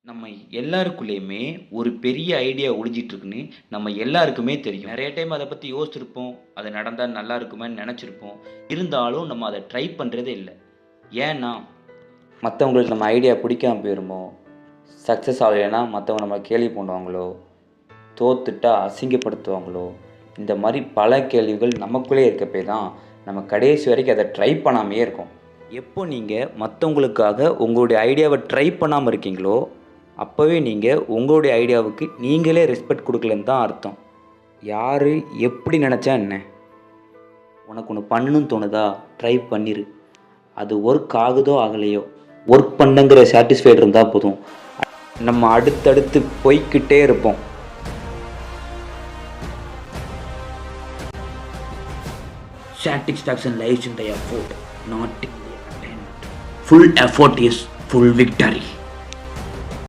நம்ம எல்லாருக்குள்ளேயுமே ஒரு பெரிய ஐடியா ஒளிஞ்சிட்ருக்குன்னு நம்ம எல்லாருக்குமே தெரியும். நிறைய டைம் அதை பற்றி யோசிச்சிருப்போம். அது நடந்தால் நல்லா இருக்குமேன்னு நினச்சிருப்போம். இருந்தாலும் நம்ம அதை ட்ரை பண்ணுறதே இல்லை. ஏன்னா மற்றவங்களுக்கு நம்ம ஐடியா பிடிக்காம போயிருமோ, சக்ஸஸ் ஆகலைன்னா மற்றவங்க நம்ம கேள்வி பண்ணுவாங்களோ, தோத்துட்டா அசிங்கப்படுத்துவாங்களோ, இந்த மாதிரி பல கேள்விகள் நமக்குள்ளே இருக்கப்பே தான் நம்ம கடைசி வரைக்கும் அதை ட்ரை பண்ணாமையே இருக்கோம். எப்போ நீங்கள் மற்றவங்களுக்காக உங்களுடைய ஐடியாவை ட்ரை பண்ணாமல் இருக்கீங்களோ, அப்போவே நீங்கள் உங்களுடைய ஐடியாவுக்கு நீங்களே ரெஸ்பெக்ட் கொடுக்கலன்னு தான் அர்த்தம். யார் எப்படி நினச்சா என்ன, உனக்கு ஒன்று பண்ணணும்னு தோணுதா, ட்ரை பண்ணிரு. அது ஒர்க் ஆகுதோ ஆகலையோ, ஒர்க் பண்ணுங்கிற சாட்டிஸ்ஃபைடு இருந்தால் போதும். நம்ம அடுத்தடுத்து போய்கிட்டே இருப்போம். Satisfaction lies in the effort, not in the attainment. Full effort is full victory.